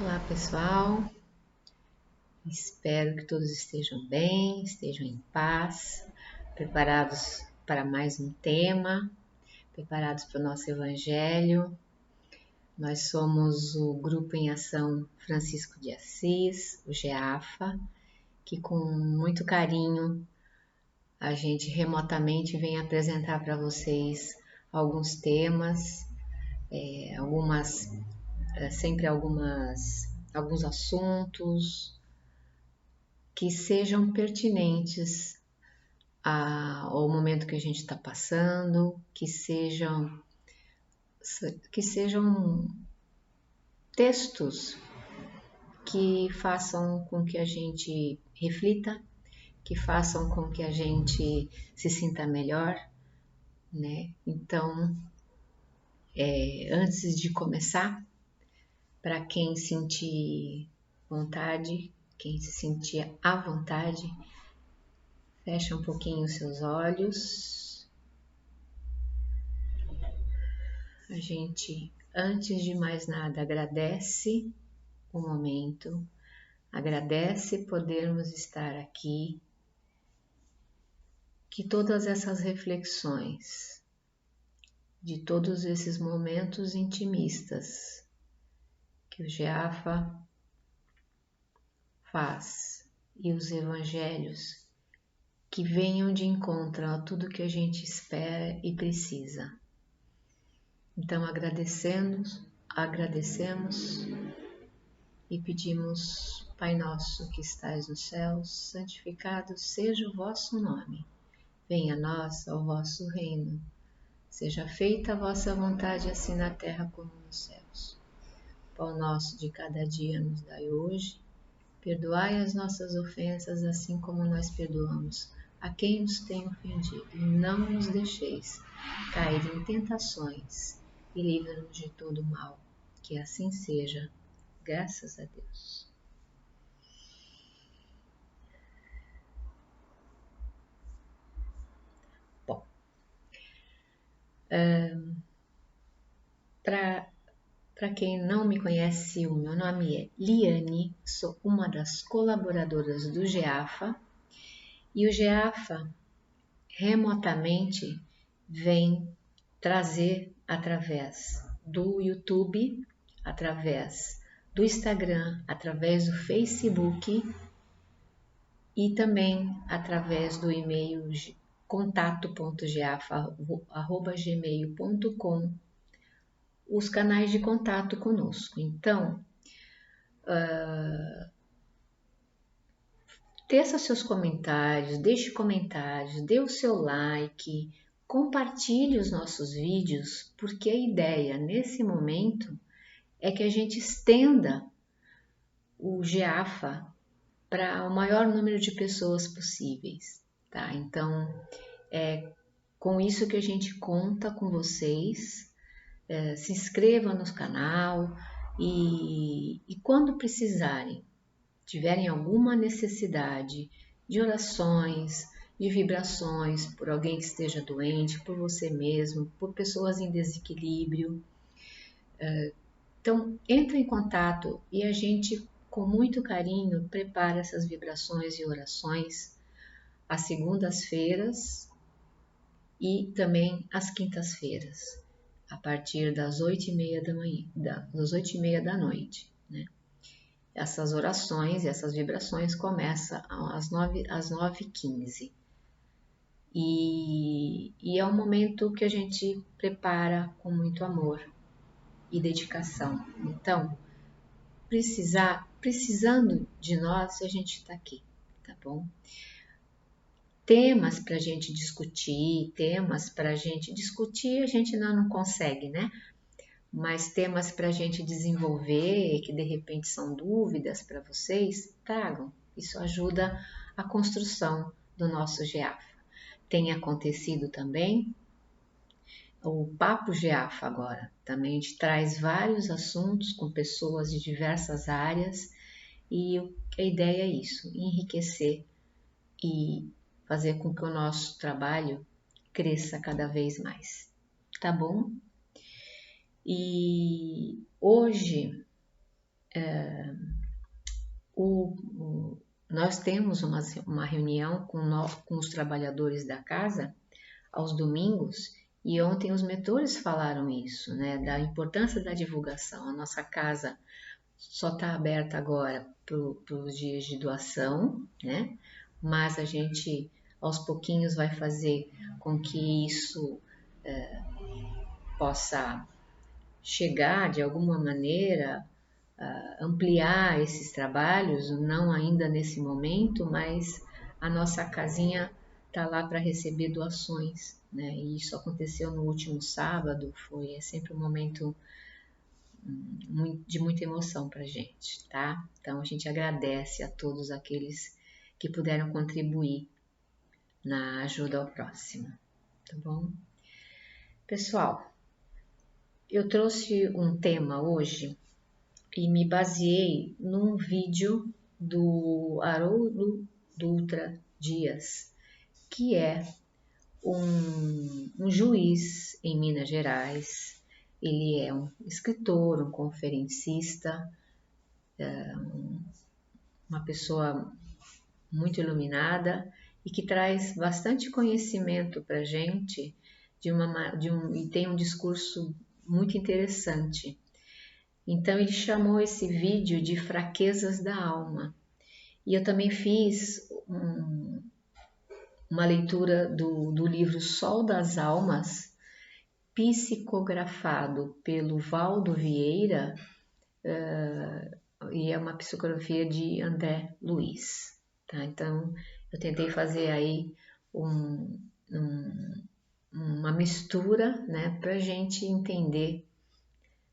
Olá, pessoal. Espero que todos estejam bem, estejam em paz, preparados para mais um tema, preparados para o nosso Evangelho. Nós somos o Grupo em Ação Francisco de Assis, o GEAFA, que com muito carinho a gente remotamente vem apresentar para vocês alguns temas, alguns assuntos que sejam pertinentes ao momento que a gente está passando, que sejam textos que façam com que a gente reflita, que façam com que a gente se sinta melhor, né? Então, antes de começar, para quem sentir vontade, quem se sentir à vontade, fecha um pouquinho os seus olhos. A gente, antes de mais nada, agradece o momento, agradece podermos estar aqui, que todas essas reflexões, de todos esses momentos intimistas que o GEAFA faz e os evangelhos que venham de encontro a tudo que a gente espera e precisa. Então agradecemos e pedimos: Pai nosso que estais nos céus, santificado seja o vosso nome. Venha a nós o vosso reino. Seja feita a vossa vontade, assim na terra como nos céus. Pão nosso de cada dia nos dai hoje. Perdoai as nossas ofensas, assim como nós perdoamos a quem nos tem ofendido. E não nos deixeis cair em tentações, e livra-nos de todo mal. Que assim seja. Graças a Deus. Bom, para quem não me conhece, o meu nome é Liane, sou uma das colaboradoras do GEAFA, e o GEAFA remotamente vem trazer através do YouTube, através do Instagram, através do Facebook e também através do e-mail contato.geafa@gmail.com os canais de contato conosco. Então, teça seus comentários, deixe comentários, dê o seu like, compartilhe os nossos vídeos, porque a ideia nesse momento é que a gente estenda o GEAFA para o maior número de pessoas possíveis, tá? Então, é com isso que a gente conta com vocês. Se inscreva no canal e quando precisarem, tiverem alguma necessidade de orações, de vibrações por alguém que esteja doente, por você mesmo, por pessoas em desequilíbrio, então entre em contato e a gente, com muito carinho, prepara essas vibrações e orações às segundas-feiras e também às quintas-feiras, a partir das 8h30 da manhã, das 8h30 da noite, né? Essas orações e essas vibrações começam às 9h15. E é um momento que a gente prepara com muito amor e dedicação. Então, precisando de nós, a gente está aqui, tá bom? Temas para a gente discutir, a gente não consegue, né? Mas temas para a gente desenvolver, que de repente são dúvidas para vocês, tragam. Isso ajuda a construção do nosso GEAFA. Tem acontecido também o Papo GEAFA agora. Também a gente traz vários assuntos com pessoas de diversas áreas e a ideia é isso, enriquecer e fazer com que o nosso trabalho cresça cada vez mais. Tá bom? E hoje Nós temos uma reunião com os trabalhadores da casa aos domingos, e ontem os mentores falaram isso, né, da importância da divulgação. A nossa casa só está aberta agora para os dias de doação, né, mas a gente aos pouquinhos vai fazer com que isso possa chegar de alguma maneira, ampliar esses trabalhos, não ainda nesse momento, mas a nossa casinha está lá para receber doações, né? E isso aconteceu no último sábado, é sempre um momento de muita emoção para a gente, tá? Então a gente agradece a todos aqueles que puderam contribuir na ajuda ao próximo, tá bom? Pessoal, eu trouxe um tema hoje e me baseei num vídeo do Haroldo Dutra Dias, que é um juiz em Minas Gerais. Ele é um escritor, um conferencista, uma pessoa muito iluminada e que traz bastante conhecimento para a gente e tem um discurso muito interessante. Então ele chamou esse vídeo de Fraquezas da Alma. E eu também fiz uma leitura do livro Sol das Almas, psicografado pelo Valdo Vieira, e é uma psicografia de André Luiz. Tá? Então eu tentei fazer aí uma mistura, né, para a gente entender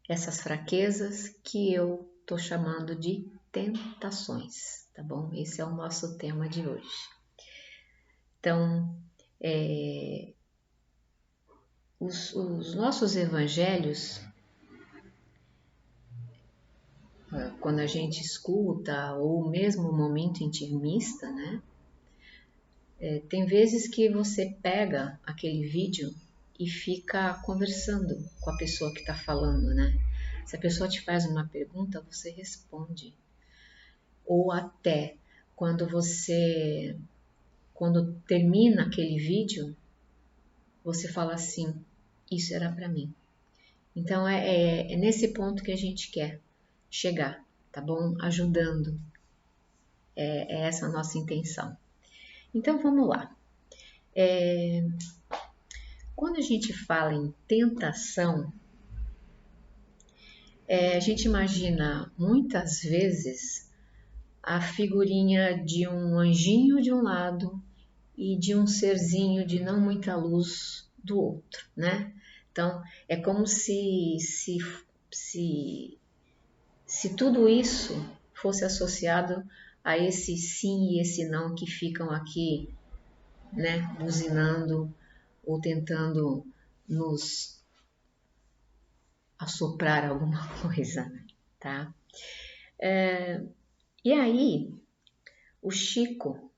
essas fraquezas que eu estou chamando de tentações, tá bom? Esse é o nosso tema de hoje. Então, os nossos evangelhos, quando a gente escuta, ou mesmo o momento intimista, né? Tem vezes que você pega aquele vídeo e fica conversando com a pessoa que está falando, né? Se a pessoa te faz uma pergunta, você responde. Ou até quando termina aquele vídeo, você fala assim, isso era para mim. Então é nesse ponto que a gente quer chegar, tá bom? Ajudando. É essa a nossa intenção. Então vamos lá. Quando a gente fala em tentação, a gente imagina muitas vezes a figurinha de um anjinho de um lado e de um serzinho de não muita luz do outro, né? Então, é como se tudo isso fosse associado a esse sim e esse não que ficam aqui, né, buzinando ou tentando nos assoprar alguma coisa, tá? E aí, o Chico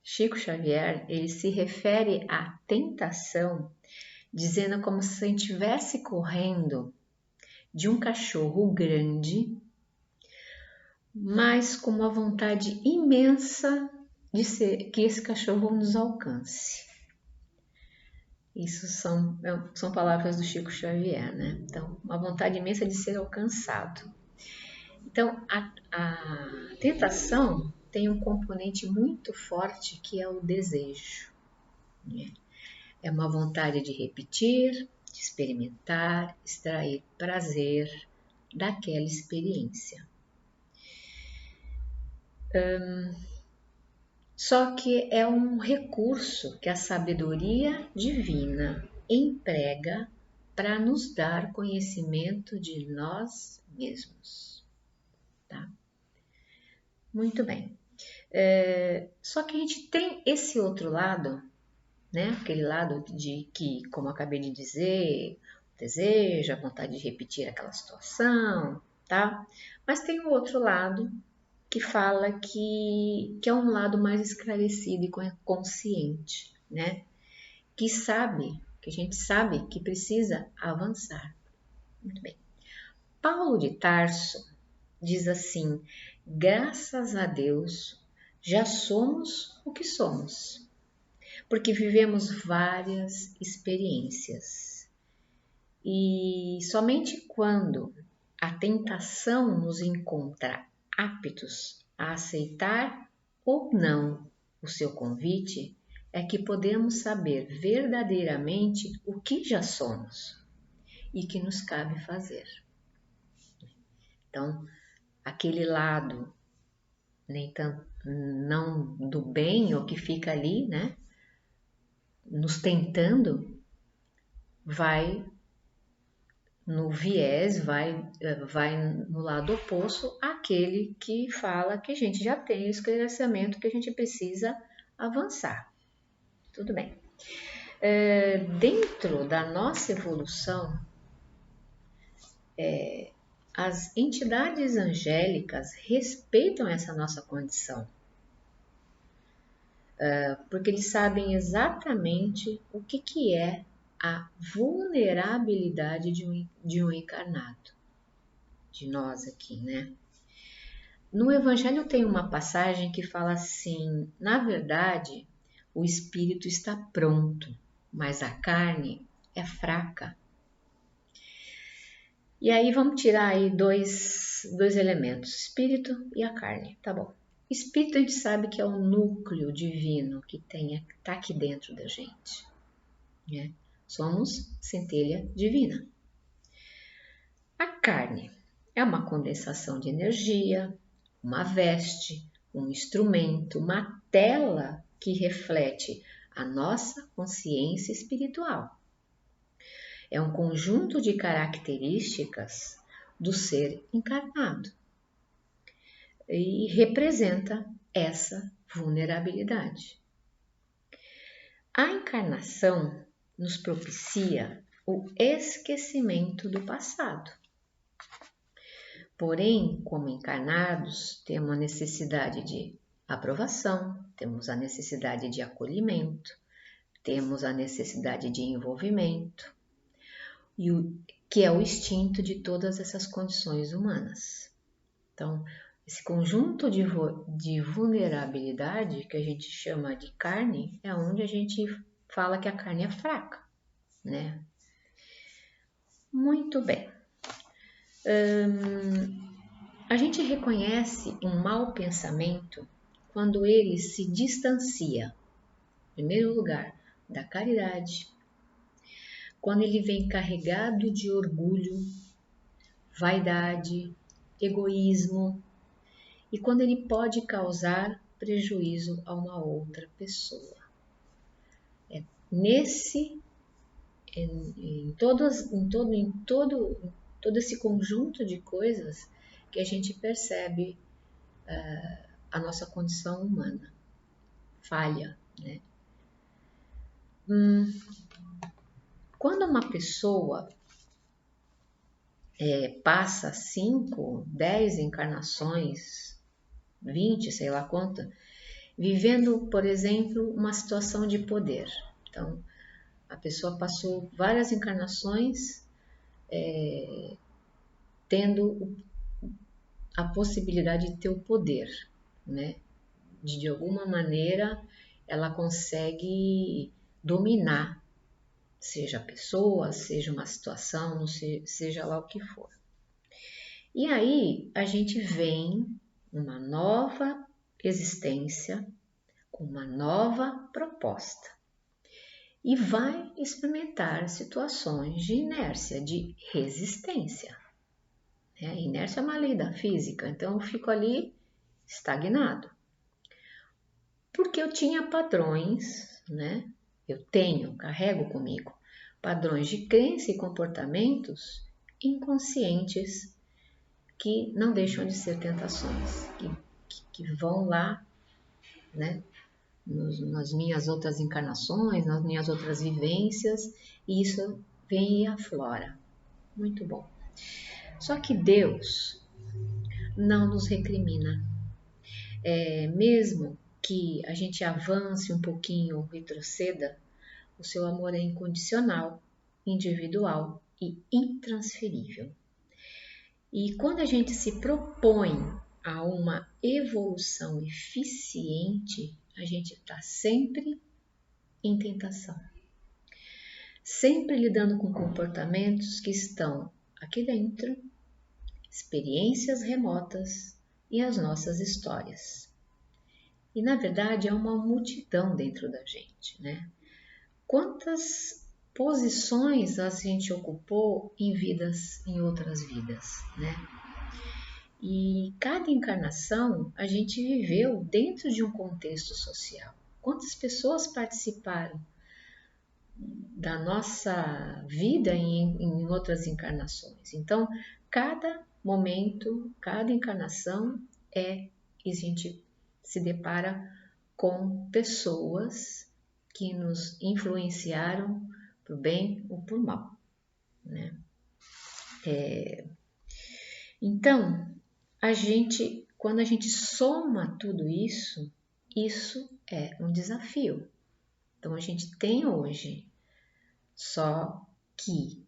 Xavier, ele se refere à tentação dizendo como se ele estivesse correndo de um cachorro grande, mas com uma vontade imensa que esse cachorro nos alcance. Isso são palavras do Chico Xavier, né? Então, uma vontade imensa de ser alcançado. Então, a tentação tem um componente muito forte que é o desejo, né? É uma vontade de repetir, de experimentar, extrair prazer daquela experiência. Só que é um recurso que a sabedoria divina emprega para nos dar conhecimento de nós mesmos. Tá? Muito bem. Só que a gente tem esse outro lado, né? Aquele lado de que, como eu acabei de dizer, o desejo, a vontade de repetir aquela situação, tá? Mas tem o outro lado que fala que é um lado mais esclarecido e consciente, né? Que a gente sabe que precisa avançar. Muito bem. Paulo de Tarso, diz assim: graças a Deus já somos o que somos, porque vivemos várias experiências. E somente quando a tentação nos encontra aptos a aceitar ou não o seu convite, é que podemos saber verdadeiramente o que já somos e que nos cabe fazer. Então, aquele lado nem tanto não do bem ou que fica ali, né, nos tentando, vai no viés, vai no lado oposto àquele que fala que a gente já tem o esclarecimento que a gente precisa avançar. Tudo bem. Dentro da nossa evolução, as entidades angélicas respeitam essa nossa condição, porque eles sabem exatamente o que é a vulnerabilidade de um encarnado, de nós aqui, né? No Evangelho tem uma passagem que fala assim: na verdade, o espírito está pronto, mas a carne é fraca. E aí vamos tirar aí dois elementos, o espírito e a carne, tá bom. Espírito a gente sabe que é o núcleo divino que está aqui dentro da gente, né? Somos centelha divina. A carne é uma condensação de energia, uma veste, um instrumento, uma tela que reflete a nossa consciência espiritual. É um conjunto de características do ser encarnado e representa essa vulnerabilidade. A encarnação nos propicia o esquecimento do passado. Porém, como encarnados, temos a necessidade de aprovação, temos a necessidade de acolhimento, temos a necessidade de envolvimento, que é o instinto de todas essas condições humanas. Então, esse conjunto de vulnerabilidade que a gente chama de carne é onde a gente fala que a carne é fraca, né? Muito bem. A gente reconhece um mau pensamento quando ele se distancia, em primeiro lugar, da caridade, quando ele vem carregado de orgulho, vaidade, egoísmo e quando ele pode causar prejuízo a uma outra pessoa. Todo esse conjunto de coisas que a gente percebe a nossa condição humana, falha, né? Quando uma pessoa passa 5, 10 encarnações, 20, sei lá quanto, vivendo, por exemplo, uma situação de poder. Então, a pessoa passou várias encarnações tendo a possibilidade de ter o poder, né? De alguma maneira, ela consegue dominar, seja a pessoa, seja uma situação, seja lá o que for. E aí, a gente vem uma nova existência, com uma nova proposta. E vai experimentar situações de inércia, de resistência. Inércia é uma lei da física, então eu fico ali estagnado. Porque eu tinha padrões, né? Carrego comigo padrões de crença e comportamentos inconscientes que não deixam de ser tentações, que vão lá, né? Nas minhas outras encarnações, nas minhas outras vivências, e isso vem e aflora. Muito bom. Só que Deus não nos recrimina. Mesmo que a gente avance um pouquinho ou retroceda, o seu amor é incondicional, individual e intransferível. E quando a gente se propõe a uma evolução eficiente, a gente está sempre em tentação, sempre lidando com comportamentos que estão aqui dentro, experiências remotas e as nossas histórias. E na verdade é uma multidão dentro da gente, né? Quantas posições a gente ocupou em outras vidas, né? E cada encarnação a gente viveu dentro de um contexto social. Quantas pessoas participaram da nossa vida em outras encarnações? Então, cada momento, cada encarnação a gente se depara com pessoas que nos influenciaram por bem ou por mal, né? Então, quando a gente soma tudo isso, isso é um desafio. Então, a gente tem hoje, só que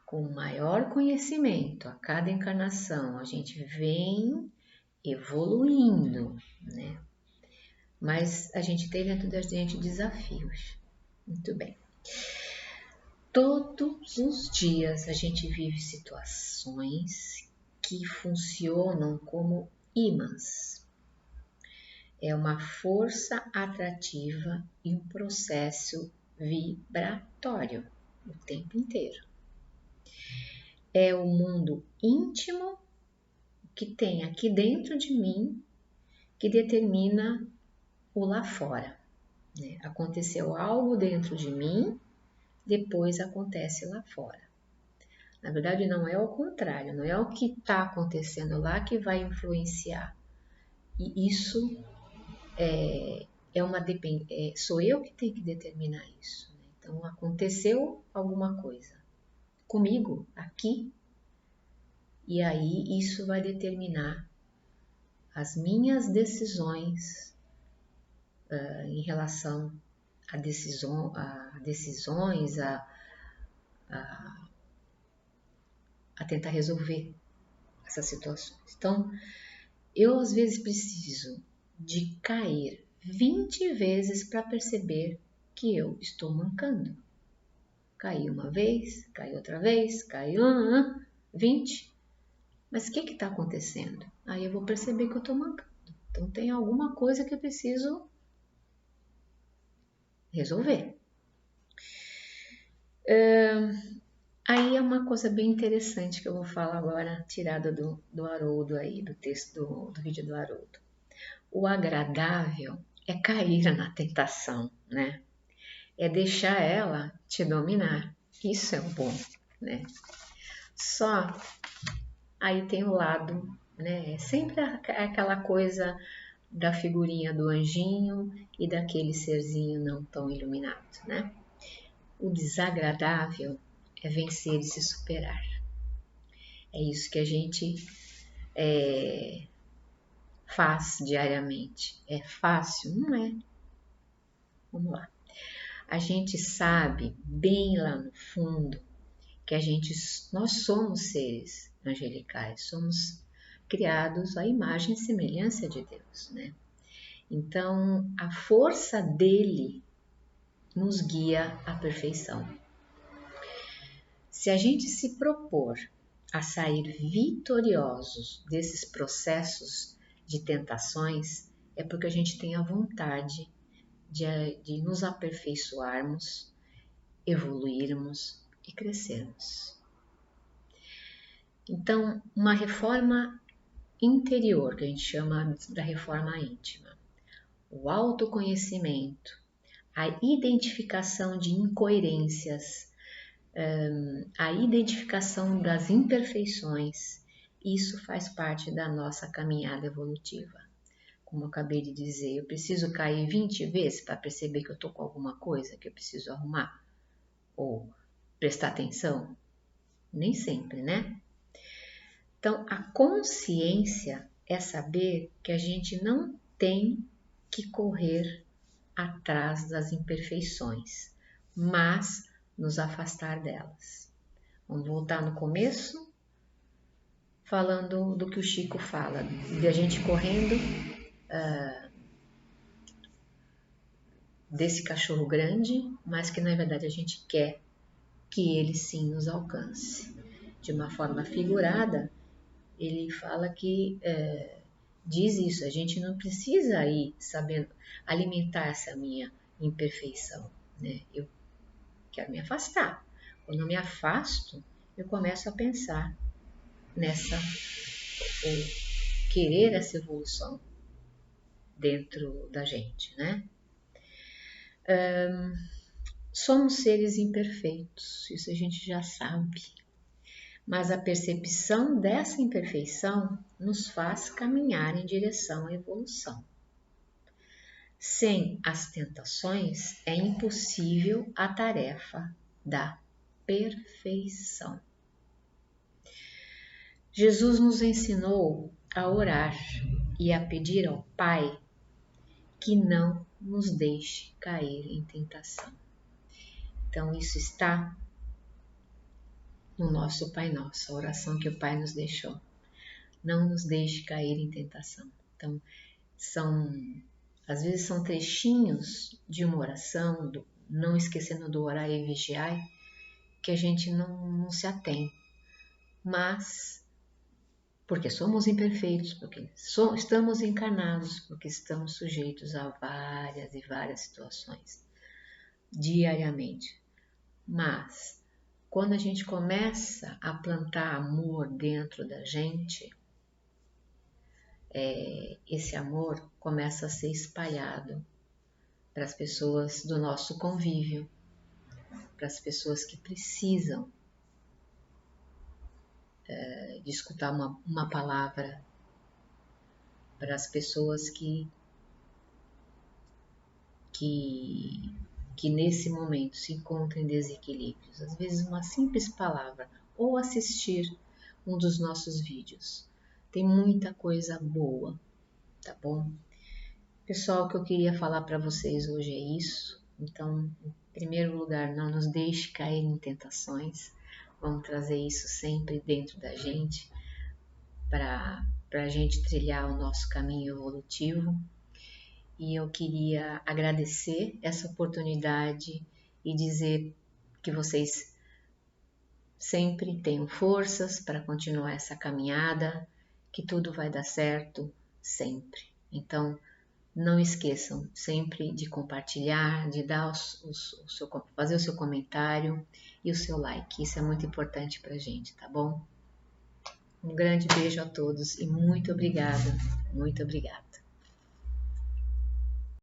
com maior conhecimento a cada encarnação, a gente vem evoluindo, né? Mas a gente tem dentro da gente desafios. Muito bem. Todos os dias a gente vive situações que funcionam como ímãs. É uma força atrativa e um processo vibratório o tempo inteiro. É o mundo íntimo que tem aqui dentro de mim que determina o lá fora, né? Aconteceu algo dentro de mim, depois acontece lá fora. Na verdade, não é o contrário, não é o que está acontecendo lá que vai influenciar. E isso sou eu que tenho que determinar isso, né? Então, aconteceu alguma coisa comigo aqui, e aí isso vai determinar as minhas decisões em relação a decisões, a tentar resolver essas situações. Então, eu às vezes preciso de cair 20 vezes para perceber que eu estou mancando. Caí uma vez, caí outra vez, caí 20. Mas o que está acontecendo? Aí eu vou perceber que eu estou mancando. Então tem alguma coisa que eu preciso resolver. Aí é uma coisa bem interessante que eu vou falar agora, tirada do Haroldo aí, do texto do vídeo do Haroldo. O agradável é cair na tentação, né? É deixar ela te dominar. Isso é o bom, né? Só aí tem o lado, né? Sempre aquela coisa da figurinha do anjinho e daquele serzinho não tão iluminado, né? O desagradável é vencer e se superar. É isso que a gente faz diariamente. É fácil? Não é. Vamos lá. A gente sabe bem lá no fundo que nós somos seres angelicais, somos criados à imagem e semelhança de Deus, né? Então, a força dele nos guia à perfeição. Se a gente se propor a sair vitoriosos desses processos de tentações, é porque a gente tem a vontade de nos aperfeiçoarmos, evoluirmos e crescermos. Então, uma reforma interior, que a gente chama da reforma íntima, o autoconhecimento, a identificação de incoerências, a identificação das imperfeições, isso faz parte da nossa caminhada evolutiva. Como eu acabei de dizer, eu preciso cair 20 vezes para perceber que eu estou com alguma coisa que eu preciso arrumar ou prestar atenção? Nem sempre, né? Então, a consciência é saber que a gente não tem que correr atrás das imperfeições, mas nos afastar delas. Vamos voltar no começo? falando do que o Chico fala, de a gente correndo desse cachorro grande, mas que na verdade a gente quer que ele sim nos alcance. De uma forma figurada, ele fala que diz isso, a gente não precisa ir sabendo alimentar essa minha imperfeição, né? Eu quero me afastar. Quando eu me afasto, eu começo a pensar nessa, ou querer essa evolução dentro da gente, né? Somos seres imperfeitos, isso a gente já sabe, mas a percepção dessa imperfeição nos faz caminhar em direção à evolução. Sem as tentações é impossível a tarefa da perfeição. Jesus nos ensinou a orar e a pedir ao Pai que não nos deixe cair em tentação. Então, isso está no nosso Pai Nosso, a oração que o Pai nos deixou. Não nos deixe cair em tentação. Então, às vezes são trechinhos de uma oração, não esquecendo do orar e vigiar, que a gente não se atém. Mas, porque somos imperfeitos, porque estamos encarnados, porque estamos sujeitos a várias e várias situações diariamente. Mas, quando a gente começa a plantar amor dentro da gente, esse amor começa a ser espalhado para as pessoas do nosso convívio, para as pessoas que precisam de escutar uma palavra, para as pessoas que nesse momento se encontram em desequilíbrios. Às vezes uma simples palavra ou assistir um dos nossos vídeos. Tem muita coisa boa, tá bom? Pessoal, o que eu queria falar para vocês hoje é isso. Então, em primeiro lugar, não nos deixe cair em tentações. Vamos trazer isso sempre dentro da gente para a gente trilhar o nosso caminho evolutivo. E eu queria agradecer essa oportunidade e dizer que vocês sempre tenham forças para continuar essa caminhada, que tudo vai dar certo sempre. Então, não esqueçam sempre de compartilhar, de dar fazer o seu comentário e o seu like. Isso é muito importante para a gente, tá bom? Um grande beijo a todos e muito obrigada, muito obrigada.